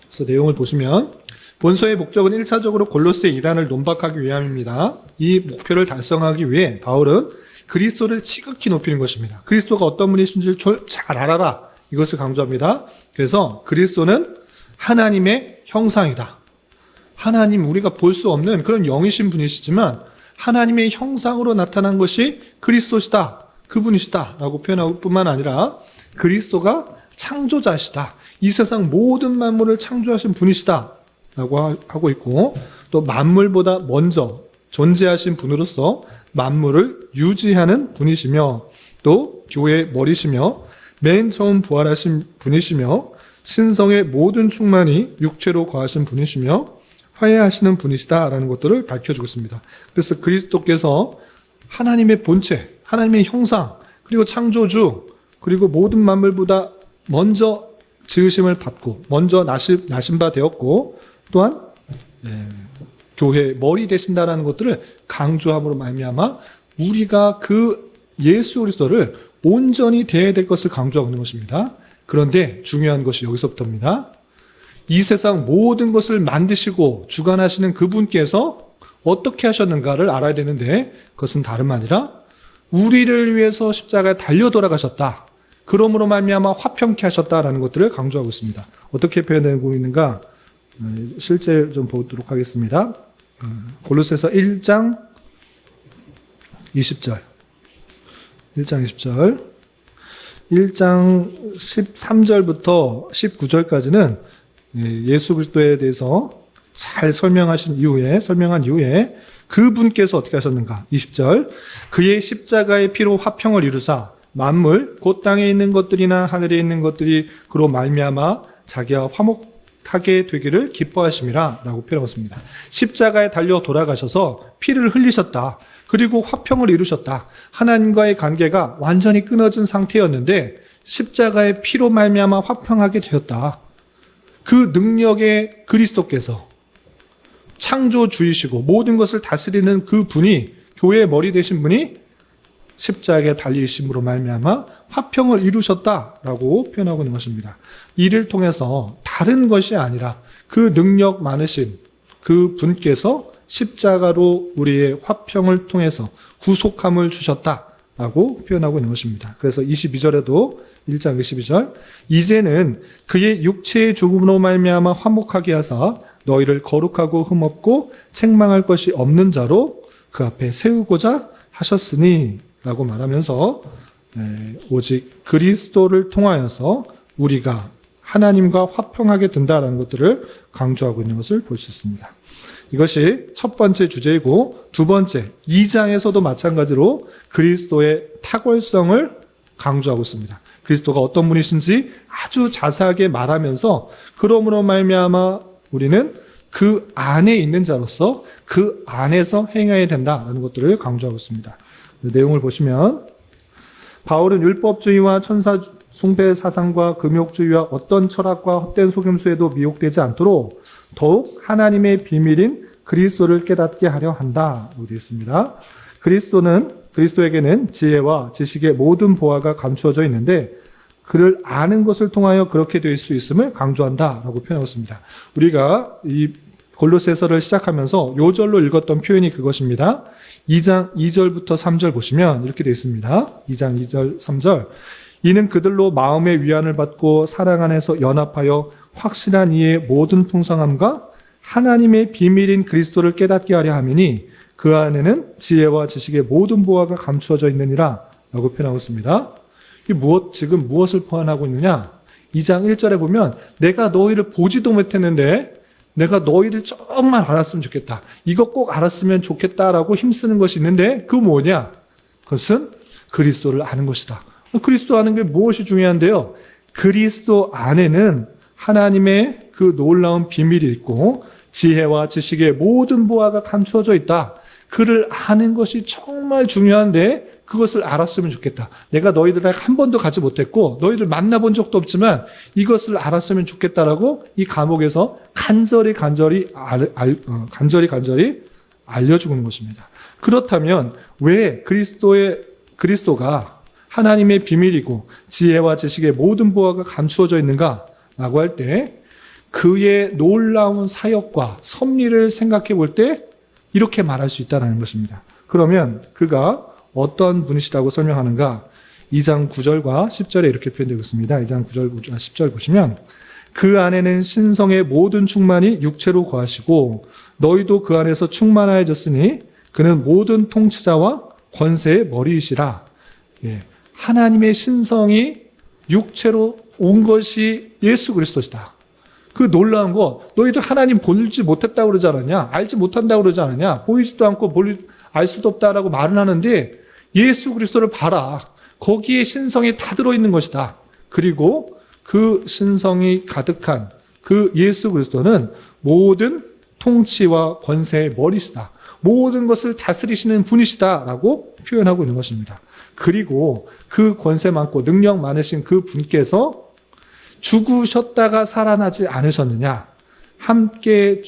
그래서 내용을 보시면 본서의 목적은 1차적으로 골로새 이단을 논박하기 위함입니다. 이 목표를 달성하기 위해 바울은 그리스도를 지극히 높이는 것입니다. 그리스도가 어떤 분이신지를 잘 알아라. 이것을 강조합니다. 그래서 그리스도는 하나님의 형상이다. 하나님, 우리가 볼 수 없는 그런 영이신 분이시지만 하나님의 형상으로 나타난 것이 그리스도시다. 그분이시다. 라고 표현할 뿐만 아니라 그리스도가 창조자시다. 이 세상 모든 만물을 창조하신 분이시다. 라고 하고 있고, 또 만물보다 먼저 존재하신 분으로서 만물을 유지하는 분이시며, 또 교회의 머리시며 맨 처음 부활하신 분이시며 신성의 모든 충만이 육체로 거하신 분이시며 화해하시는 분이시다라는 것들을 밝혀주고 있습니다. 그래서 그리스도께서 하나님의 본체, 하나님의 형상, 그리고 창조주, 그리고 모든 만물보다 먼저 지으심을 받고 먼저 나신 바 되었고, 또한 교회의 머리 되신다라는 것들을 강조함으로 말미암아 우리가 그 예수 그리스도를 온전히 대해야 될 것을 강조하고 있는 것입니다. 그런데 중요한 것이 여기서부터입니다. 이 세상 모든 것을 만드시고 주관하시는 그분께서 어떻게 하셨는가를 알아야 되는데, 그것은 다름 아니라 우리를 위해서 십자가에 달려 돌아가셨다. 그러므로 말미암아 화평케 하셨다라는 것들을 강조하고 있습니다. 어떻게 표현되고 있는가? 실제 좀 보도록 하겠습니다. 골로새서 1장 20절. 1장 20절. 1장 13절부터 19절까지는 예수 그리스도에 대해서 잘 설명한 이후에 그분께서 어떻게 하셨는가? 20절. 그의 십자가의 피로 화평을 이루사 만물 곧 땅에 있는 것들이나 하늘에 있는 것들이 그로 말미암아 자기와 화목하게 되기를 기뻐하심이라 라고 표현했습니다. 십자가에 달려 돌아가셔서 피를 흘리셨다. 그리고 화평을 이루셨다. 하나님과의 관계가 완전히 끊어진 상태였는데 십자가의 피로 말미암아 화평하게 되었다. 그 능력의 그리스도께서 창조주이시고 모든 것을 다스리는 그 분이, 교회의 머리 되신 분이 십자가에 달리심으로 말미암아 화평을 이루셨다라고 표현하고 있는 것입니다. 이를 통해서 다른 것이 아니라 그 능력 많으신 그 분께서 십자가로 우리의 화평을 통해서 구속함을 주셨다라고 표현하고 있는 것입니다. 그래서 22절에도 1장 22절, 이제는 그의 육체의 죽음으로 말미암아 화목하게 하사 너희를 거룩하고 흠없고 책망할 것이 없는 자로 그 앞에 세우고자 하셨으니 라고 말하면서 오직 그리스도를 통하여서 우리가 하나님과 화평하게 된다는 것들을 강조하고 있는 것을 볼 수 있습니다. 이것이 첫 번째 주제이고, 두 번째 2장에서도 마찬가지로 그리스도의 탁월성을 강조하고 있습니다. 그리스도가 어떤 분이신지 아주 자세하게 말하면서 그러므로 말미암아 우리는 그 안에 있는 자로서 그 안에서 행해야 된다라는 것들을 강조하고 있습니다. 내용을 보시면 바울은 율법주의와 천사 숭배 사상과 금욕주의와 어떤 철학과 헛된 속임수에도 미혹되지 않도록 더욱 하나님의 비밀인 그리스도를 깨닫게 하려 한다고 되어 있습니다. 그리스도에게는 지혜와 지식의 모든 보화가 감추어져 있는데 그를 아는 것을 통하여 그렇게 될 수 있음을 강조한다라고 표현했습니다. 우리가 이 골로새서를 시작하면서 요절로 읽었던 표현이 그것입니다. 2장 2절부터 3절 보시면 이렇게 되어 있습니다. 2장 2절 3절 이는 그들로 마음의 위안을 받고 사랑 안에서 연합하여 확실한 이의 모든 풍성함과 하나님의 비밀인 그리스도를 깨닫게 하려 함이니 그 안에는 지혜와 지식의 모든 보화가 감추어져 있느니라 라고 표현하고 있습니다. 지금 무엇을 포함하고 있느냐? 2장 1절에 보면 내가 너희를 보지도 못했는데 내가 너희를 조금만 알았으면 좋겠다. 이거 꼭 알았으면 좋겠다라고 힘쓰는 것이 있는데 그 뭐냐? 그것은 그리스도를 아는 것이다. 그리스도 아는 게 무엇이 중요한데요? 그리스도 안에는 하나님의 그 놀라운 비밀이 있고 지혜와 지식의 모든 보화가 감추어져 있다. 그를 아는 것이 정말 중요한데 그것을 알았으면 좋겠다. 내가 너희들을 한 번도 가지 못했고 너희들 만나본 적도 없지만 이것을 알았으면 좋겠다라고 이 감옥에서 간절히 알려주고 있는 것입니다. 그렇다면 왜 그리스도가 하나님의 비밀이고 지혜와 지식의 모든 보화가 감추어져 있는가라고 할 때 그의 놀라운 사역과 섭리를 생각해 볼 때 이렇게 말할 수 있다는 것입니다. 그러면 그가 어떤 분이시라고 설명하는가? 2장 9절과 10절에 이렇게 표현되고 있습니다. 2장 9절, 10절 보시면 그 안에는 신성의 모든 충만이 육체로 거하시고 너희도 그 안에서 충만하여졌으니 그는 모든 통치자와 권세의 머리이시라. 예, 하나님의 신성이 육체로 온 것이 예수 그리스도시다. 그 놀라운 거, 너희들 하나님 보지 못했다고 그러지 않았냐? 알지 못한다고 그러지 않았냐? 보이지도 않고 알 수도 없다라고 말은 하는데 예수 그리스도를 봐라. 거기에 신성이 다 들어있는 것이다. 그리고 그 신성이 가득한 그 예수 그리스도는 모든 통치와 권세의 머리시다. 모든 것을 다스리시는 분이시다라고 표현하고 있는 것입니다. 그리고 그 권세 많고 능력 많으신 그 분께서 죽으셨다가 살아나지 않으셨느냐? 함께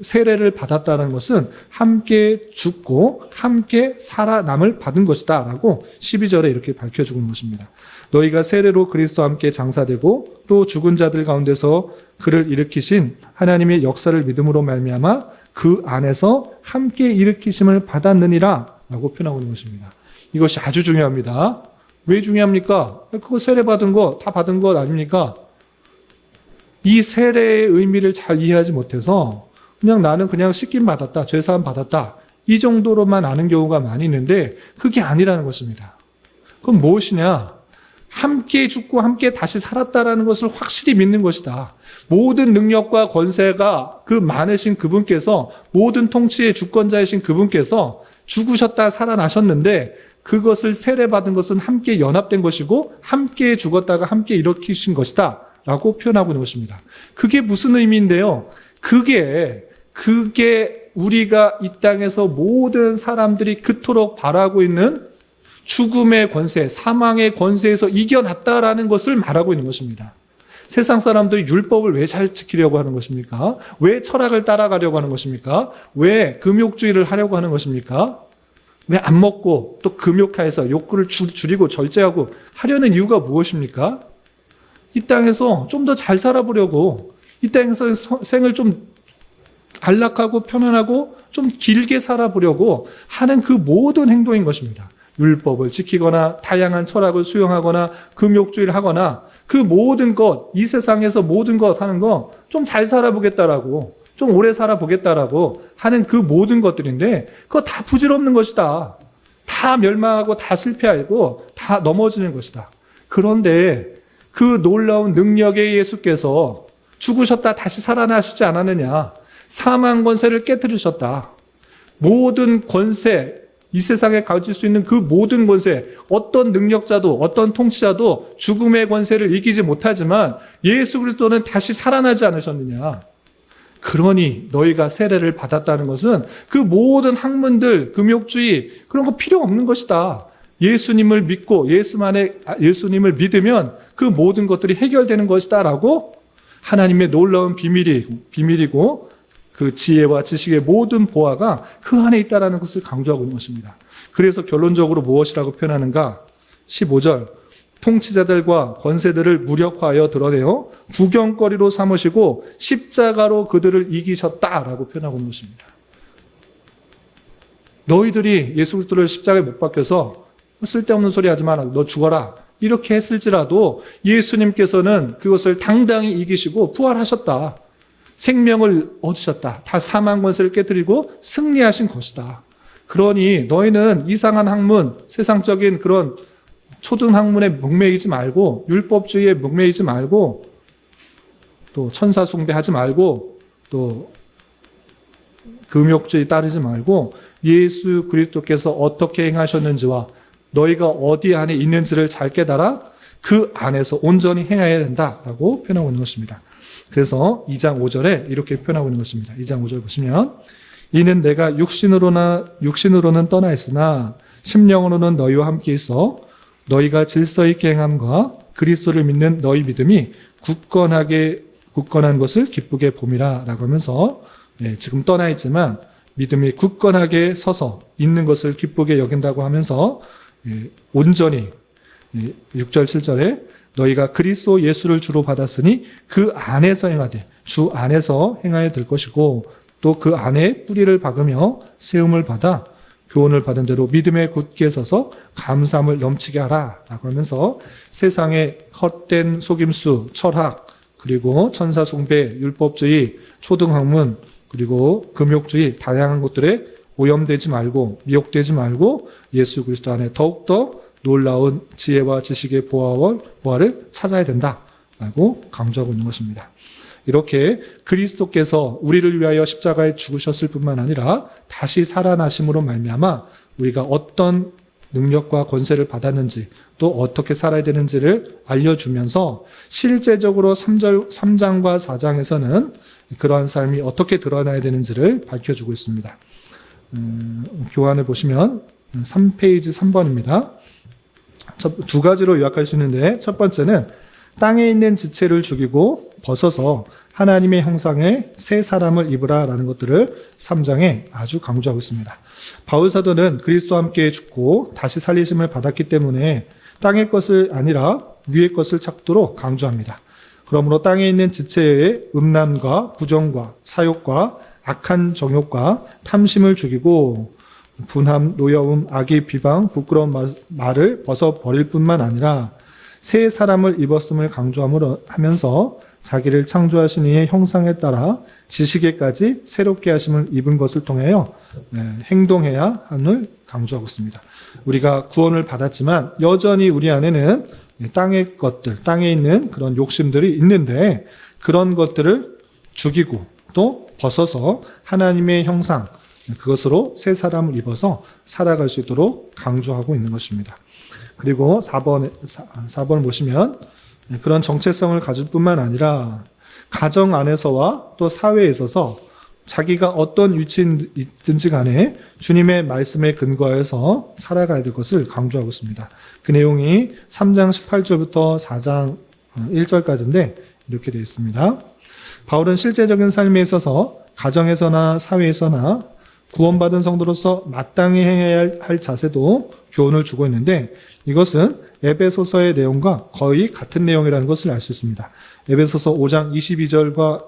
세례를 받았다는 것은 함께 죽고 함께 살아남을 받은 것이다 라고 12절에 이렇게 밝혀주고 있는 것입니다. 너희가 세례로 그리스도와 함께 장사되고 또 죽은 자들 가운데서 그를 일으키신 하나님의 역사를 믿음으로 말미암아 그 안에서 함께 일으키심을 받았느니라 라고 표현하고 있는 것입니다. 이것이 아주 중요합니다. 왜 중요합니까? 그거 세례 받은 거 다 받은 것 아닙니까? 이 세례의 의미를 잘 이해하지 못해서 나는 그냥 씻김 받았다, 죄사함 받았다 이 정도로만 아는 경우가 많이 있는데 그게 아니라는 것입니다. 그럼 무엇이냐? 함께 죽고 함께 다시 살았다라는 것을 확실히 믿는 것이다. 모든 능력과 권세가 그 많으신 그분께서 모든 통치의 주권자이신 그분께서 죽으셨다 살아나셨는데 그것을 세례받은 것은 함께 연합된 것이고 함께 죽었다가 함께 일으키신 것이다 라고 표현하고 있는 것입니다. 그게 무슨 의미인데요? 그게 우리가 이 땅에서 모든 사람들이 그토록 바라고 있는 죽음의 권세, 사망의 권세에서 이겨났다라는 것을 말하고 있는 것입니다. 세상 사람들이 율법을 왜 잘 지키려고 하는 것입니까? 왜 철학을 따라가려고 하는 것입니까? 왜 금욕주의를 하려고 하는 것입니까? 왜 안 먹고 또 금욕하여서 욕구를 줄이고 절제하고 하려는 이유가 무엇입니까? 이 땅에서 좀 더 잘 살아보려고, 이 땅에서 생을 좀 안락하고 편안하고 좀 길게 살아보려고 하는 그 모든 행동인 것입니다. 율법을 지키거나 다양한 철학을 수용하거나 금욕주의를 하거나 그 모든 것, 이 세상에서 모든 것 하는 거 좀 잘 살아보겠다라고, 좀 오래 살아보겠다라고 하는 그 모든 것들인데 그거 다 부질없는 것이다. 다 멸망하고 다 실패하고 다 넘어지는 것이다. 그런데 그 놀라운 능력의 예수께서 죽으셨다 다시 살아나시지 않았느냐? 사망 권세를 깨뜨리셨다. 모든 권세, 이 세상에 가질 수 있는 그 모든 권세, 어떤 능력자도 어떤 통치자도 죽음의 권세를 이기지 못하지만 예수 그리스도는 다시 살아나지 않으셨느냐. 그러니 너희가 세례를 받았다는 것은 그 모든 학문들, 금욕주의 그런 거 필요 없는 것이다. 예수님을 믿고 예수님을 믿으면 그 모든 것들이 해결되는 것이다 라고 하나님의 놀라운 비밀이고 그 지혜와 지식의 모든 보화가 그 안에 있다는 것을 강조하고 있는 것입니다. 그래서 결론적으로 무엇이라고 표현하는가? 15절 통치자들과 권세들을 무력화하여 드러내어 구경거리로 삼으시고 십자가로 그들을 이기셨다라고 표현하고 있는 것입니다. 너희들이 예수 그리스도를 십자가에 못 박혀서 쓸데없는 소리 하지 마라. 너 죽어라. 이렇게 했을지라도 예수님께서는 그것을 당당히 이기시고 부활하셨다. 생명을 얻으셨다. 다 사망 권세를 깨뜨리고 승리하신 것이다. 그러니 너희는 이상한 학문, 세상적인 그런 초등학문에 목매이지 말고 율법주의에 목매이지 말고 또 천사 숭배하지 말고 또 금욕주의 따르지 말고 예수 그리스도께서 어떻게 행하셨는지와 너희가 어디 안에 있는지를 잘 깨달아 그 안에서 온전히 행해야 된다라고 표현하고 있는 것입니다. 그래서 2장 5절에 이렇게 표현하고 있는 것입니다. 2장 5절 보시면 이는 내가 육신으로는 떠나 있으나 심령으로는 너희와 함께 있어 너희가 질서 있게 행함과 그리스도를 믿는 너희 믿음이 굳건한 것을 기쁘게 봄이라 라고 하면서 지금 떠나 있지만 믿음이 굳건하게 서서 있는 것을 기쁘게 여긴다고 하면서 온전히 6절 7절에 너희가 그리스도 예수를 주로 받았으니 그 안에서 행하되 주 안에서 행하여 될 것이고 또 그 안에 뿌리를 박으며 세움을 받아 교훈을 받은 대로 믿음에 굳게 서서 감사함을 넘치게 하라 라고 하면서 세상의 헛된 속임수, 철학, 그리고 천사 숭배, 율법주의, 초등학문, 그리고 금욕주의 다양한 것들에 오염되지 말고 미혹되지 말고 예수 그리스도 안에 더욱더 놀라운 지혜와 지식의 보화를 찾아야 된다라고 강조하고 있는 것입니다. 이렇게 그리스도께서 우리를 위하여 십자가에 죽으셨을 뿐만 아니라 다시 살아나심으로 말미암아 우리가 어떤 능력과 권세를 받았는지 또 어떻게 살아야 되는지를 알려주면서 실제적으로 3장과 4장에서는 그러한 삶이 어떻게 드러나야 되는지를 밝혀주고 있습니다. 교환을 보시면 3페이지 3번입니다. 두 가지로 요약할 수 있는데 첫 번째는 땅에 있는 지체를 죽이고 벗어서 하나님의 형상의 새 사람을 입으라라는 것들을 3장에 아주 강조하고 있습니다. 바울 사도는 그리스도와 함께 죽고 다시 살리심을 받았기 때문에 땅의 것을 아니라 위의 것을 찾도록 강조합니다. 그러므로 땅에 있는 지체의 음란과 부정과 사욕과 악한 정욕과 탐심을 죽이고 분함, 노여움, 악의 비방, 부끄러운 말을 벗어버릴 뿐만 아니라 새 사람을 입었음을 강조하면서 자기를 창조하신 이의 형상에 따라 지식에까지 새롭게 하심을 입은 것을 통하여 행동해야 함을 강조하고 있습니다. 우리가 구원을 받았지만 여전히 우리 안에는 땅의 것들, 땅에 있는 그런 욕심들이 있는데 그런 것들을 죽이고 또 벗어서 하나님의 형상, 그것으로 새 사람을 입어서 살아갈 수 있도록 강조하고 있는 것입니다. 그리고 4번을 보시면 그런 정체성을 가질 뿐만 아니라 가정 안에서와 또 사회에 있어서 자기가 어떤 위치에 있든지 간에 주님의 말씀에 근거해서 살아가야 될 것을 강조하고 있습니다. 그 내용이 3장 18절부터 4장 1절까지인데 이렇게 되어 있습니다. 바울은 실제적인 삶에 있어서 가정에서나 사회에서나 구원받은 성도로서 마땅히 행해야 할 자세도 교훈을 주고 있는데 이것은 에베소서의 내용과 거의 같은 내용이라는 것을 알 수 있습니다. 에베소서 5장 22절과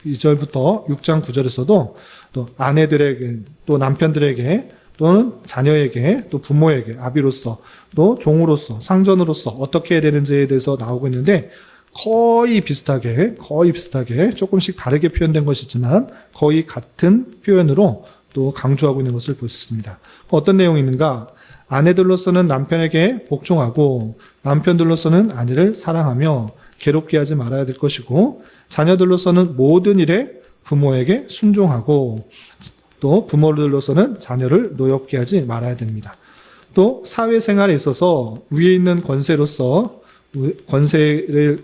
2절부터 6장 9절에서도 또 아내들에게 또 남편들에게 또는 자녀에게 또 부모에게 아비로서 또 종으로서 상전으로서 어떻게 해야 되는지에 대해서 나오고 있는데 거의 비슷하게 조금씩 다르게 표현된 것이지만 거의 같은 표현으로 또 강조하고 있는 것을 볼 수 있습니다. 어떤 내용이 있는가? 아내들로서는 남편에게 복종하고 남편들로서는 아내를 사랑하며 괴롭게 하지 말아야 될 것이고 자녀들로서는 모든 일에 부모에게 순종하고 또 부모들로서는 자녀를 노엽게 하지 말아야 됩니다. 또 사회생활에 있어서 위에 있는 권세를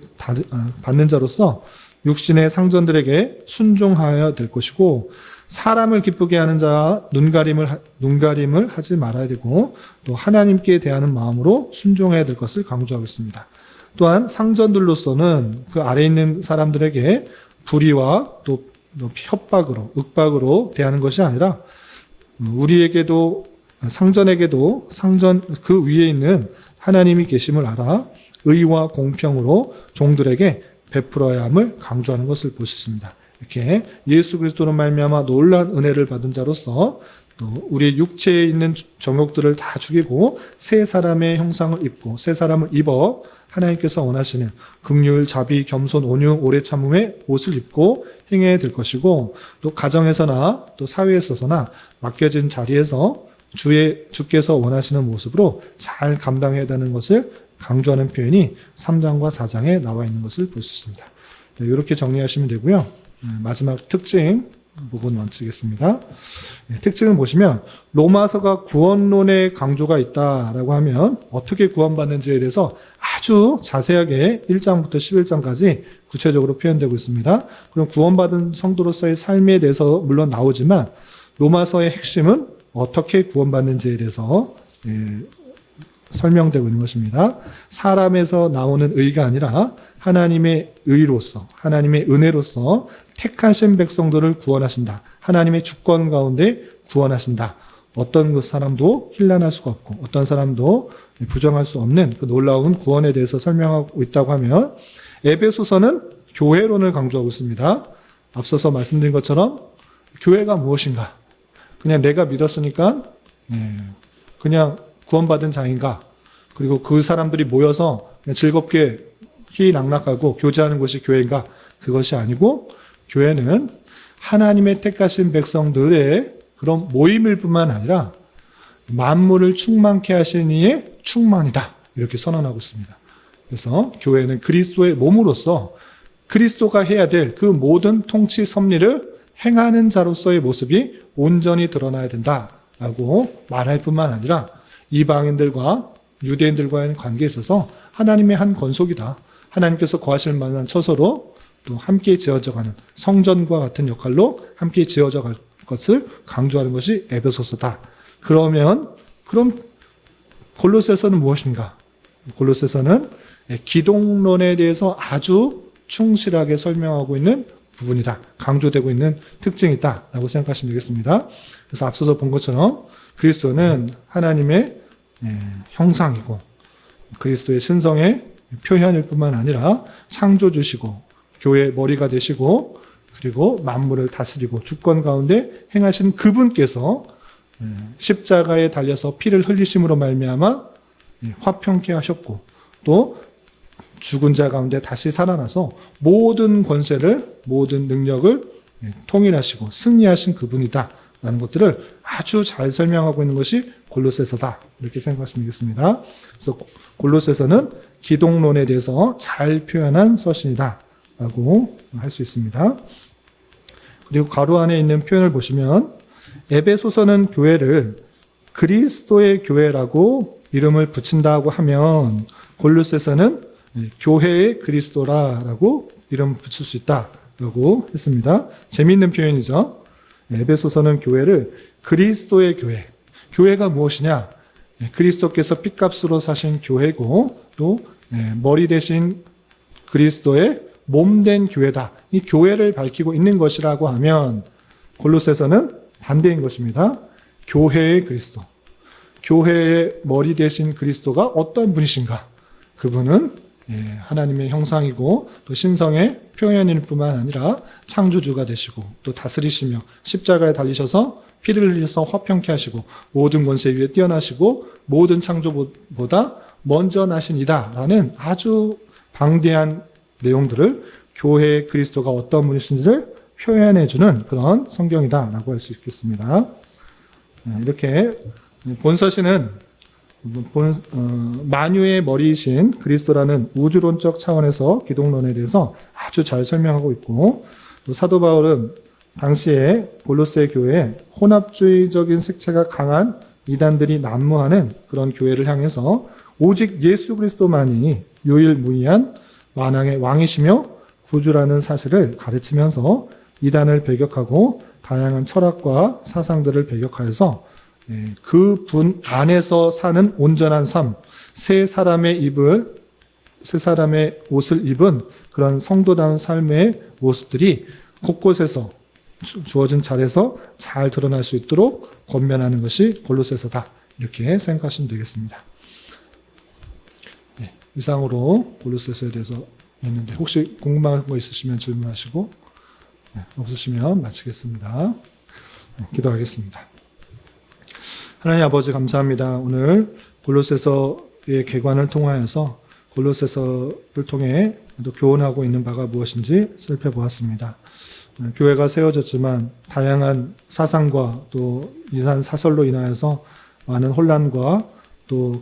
받는 자로서 육신의 상전들에게 순종하여야 될 것이고 사람을 기쁘게 하는 자와 눈가림을 하지 말아야 되고 또 하나님께 대하는 마음으로 순종해야 될 것을 강조하고 있습니다. 또한 상전들로서는 그 아래에 있는 사람들에게 불의와 또 협박으로 윽박으로 대하는 것이 아니라 우리에게도 상전에게도 상전 그 위에 있는 하나님이 계심을 알아 의와 공평으로 종들에게 베풀어야 함을 강조하는 것을 볼 수 있습니다. 이렇게 예수 그리스도로 말미암아 놀라운 은혜를 받은 자로서 또 우리 육체에 있는 정욕들을 다 죽이고 새 사람의 형상을 입고 새 사람을 입어 하나님께서 원하시는 긍휼, 자비, 겸손, 온유, 오래 참음의 옷을 입고 행해야 될 것이고 또 가정에서나 또 사회에 있어서나 맡겨진 자리에서 주께서 원하시는 모습으로 잘 감당해야 되는 것을 강조하는 표현이 3장과 4장에 나와 있는 것을 볼 수 있습니다. 이렇게 정리하시면 되고요. 마지막 특징 부분 마치겠습니다. 특징을 보시면 로마서가 구원론의 강조가 있다라고 하면 어떻게 구원받는지에 대해서 아주 자세하게 1장부터 11장까지 구체적으로 표현되고 있습니다. 그럼 구원받은 성도로서의 삶에 대해서 물론 나오지만 로마서의 핵심은 어떻게 구원받는지에 대해서 설명되고 있는 것입니다. 사람에서 나오는 의가 아니라 하나님의 의로서 하나님의 은혜로서 택하신 백성들을 구원하신다. 하나님의 주권 가운데 구원하신다. 어떤 사람도 힐난할 수가 없고 어떤 사람도 부정할 수 없는 그 놀라운 구원에 대해서 설명하고 있다고 하면 에베소서는 교회론을 강조하고 있습니다. 앞서서 말씀드린 것처럼 교회가 무엇인가? 그냥 내가 믿었으니까 그냥 구원받은 자인가? 그리고 그 사람들이 모여서 그냥 즐겁게 희락락하고 교제하는 것이 교회인가? 그것이 아니고 교회는 하나님의 택하신 백성들의 그런 모임일 뿐만 아니라 만물을 충만케 하신 이의 충만이다. 이렇게 선언하고 있습니다. 그래서 교회는 그리스도의 몸으로서 그리스도가 해야 될 그 모든 통치 섭리를 행하는 자로서의 모습이 온전히 드러나야 된다라고 말할 뿐만 아니라 이방인들과 유대인들과의 관계에 있어서 하나님의 한 권속이다. 하나님께서 거하실 만한 처소로 또 함께 지어져가는 성전과 같은 역할로 함께 지어져 갈 것을 강조하는 것이 에베소서다. 그럼 골로새서는 무엇인가? 골로새서는 기독론에 대해서 아주 충실하게 설명하고 있는 부분이다. 강조되고 있는 특징이다. 라고 생각하시면 되겠습니다. 그래서 앞서서 본 것처럼 그리스도는 하나님의 형상이고 그리스도의 신성의 표현일 뿐만 아니라 창조주시고 교회의 머리가 되시고 그리고 만물을 다스리고 주권 가운데 행하신 그분께서 십자가에 달려서 피를 흘리심으로 말미암아 화평케 하셨고 또 죽은 자 가운데 다시 살아나서 모든 권세를 모든 능력을 통일하시고 승리하신 그분이다 라는 것들을 아주 잘 설명하고 있는 것이 골로새서다 이렇게 생각하시면 되겠습니다. 그래서 골로새서는 기독론에 대해서 잘 표현한 서신이다 라고 할 수 있습니다. 그리고 가로 안에 있는 표현을 보시면 에베소서는 교회를 그리스도의 교회라고 이름을 붙인다고 하면 골로새서는 교회의 그리스도라라고 이름 붙일 수 있다라고 했습니다. 재미있는 표현이죠. 에베소서는 교회를 그리스도의 교회. 교회가 무엇이냐? 그리스도께서 핏값으로 사신 교회고 또 머리 대신 그리스도의 몸된 교회다. 이 교회를 밝히고 있는 것이라고 하면 골로새서는 반대인 것입니다. 교회의 그리스도. 교회의 머리 대신 그리스도가 어떤 분이신가? 그분은 하나님의 형상이고 또 신성의 표현일 뿐만 아니라 창조주가 되시고 또 다스리시며 십자가에 달리셔서 피를 흘려서 화평케 하시고 모든 권세 위에 뛰어나시고 모든 창조보다 먼저 나신 이다라는 아주 방대한 내용들을 교회의 그리스도가 어떤 분이신지를 표현해주는 그런 성경이다라고 할 수 있겠습니다. 이렇게 본서신은 만유의 머리이신 그리스도라는 우주론적 차원에서 기독론에 대해서 아주 잘 설명하고 있고 또 사도 바울은 당시에 골로새 교회에 혼합주의적인 색채가 강한 이단들이 난무하는 그런 교회를 향해서 오직 예수 그리스도만이 유일무이한 만왕의 왕이시며 구주라는 사실을 가르치면서 이단을 배격하고 다양한 철학과 사상들을 배격하여서 그 분 안에서 사는 온전한 삶, 새 사람의 옷을 입은 그런 성도다운 삶의 모습들이 곳곳에서 주어진 자리에서 잘 드러날 수 있도록 권면하는 것이 골로새서다. 이렇게 생각하시면 되겠습니다. 네, 이상으로 골로새서에 대해서 했는데 혹시 궁금한 거 있으시면 질문하시고, 없으시면 마치겠습니다. 기도하겠습니다. 하나님 아버지 감사합니다. 오늘 골로새서의 개관을 통하여서 골로새서를 통해 또 교훈하고 있는 바가 무엇인지 살펴보았습니다. 교회가 세워졌지만 다양한 사상과 또 이산 사설로 인하여서 많은 혼란과 또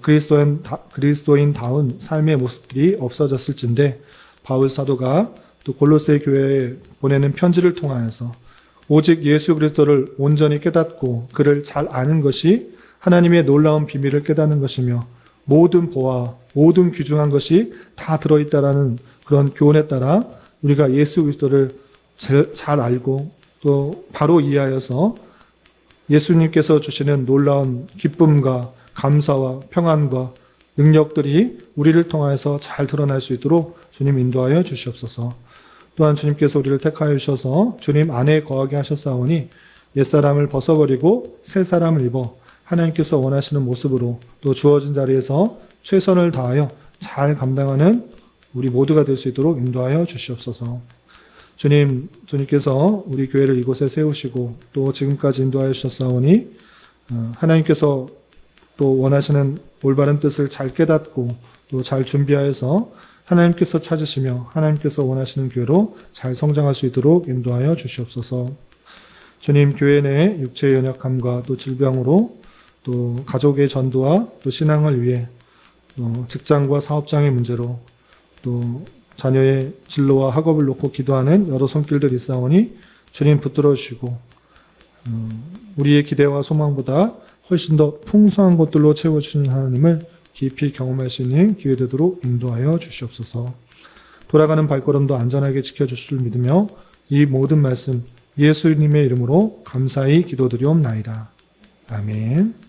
그리스도인다운 삶의 모습들이 없어졌을진데 바울 사도가 또 골로새 교회에 보내는 편지를 통하여서 오직 예수 그리스도를 온전히 깨닫고 그를 잘 아는 것이 하나님의 놀라운 비밀을 깨닫는 것이며 모든 보아 모든 귀중한 것이 다 들어있다라는 그런 교훈에 따라 우리가 예수 그리스도를 잘 알고 또 바로 이해하여서 예수님께서 주시는 놀라운 기쁨과 감사와 평안과 능력들이 우리를 통하여서 잘 드러날 수 있도록 주님 인도하여 주시옵소서. 또한 주님께서 우리를 택하여 주셔서 주님 안에 거하게 하셨사오니 옛사람을 벗어버리고 새 사람을 입어 하나님께서 원하시는 모습으로 또 주어진 자리에서 최선을 다하여 잘 감당하는 우리 모두가 될 수 있도록 인도하여 주시옵소서. 주님께서 우리 교회를 이곳에 세우시고 또 지금까지 인도하여 주셨사오니 하나님께서 또 원하시는 올바른 뜻을 잘 깨닫고 또 잘 준비하여서 하나님께서 찾으시며 하나님께서 원하시는 교회로 잘 성장할 수 있도록 인도하여 주시옵소서. 주님, 교회 내 육체의 연약함과 또 질병으로 또 가족의 전도와 또 신앙을 위해 또 직장과 사업장의 문제로 또 자녀의 진로와 학업을 놓고 기도하는 여러 손길들이 있사오니 주님 붙들어 주시고 우리의 기대와 소망보다 훨씬 더 풍성한 것들로 채워주시는 하나님을 깊이 경험할 수 있는 기회 되도록 인도하여 주시옵소서. 돌아가는 발걸음도 안전하게 지켜주실 줄 믿으며 이 모든 말씀 예수님의 이름으로 감사히 기도드리옵나이다. 아멘.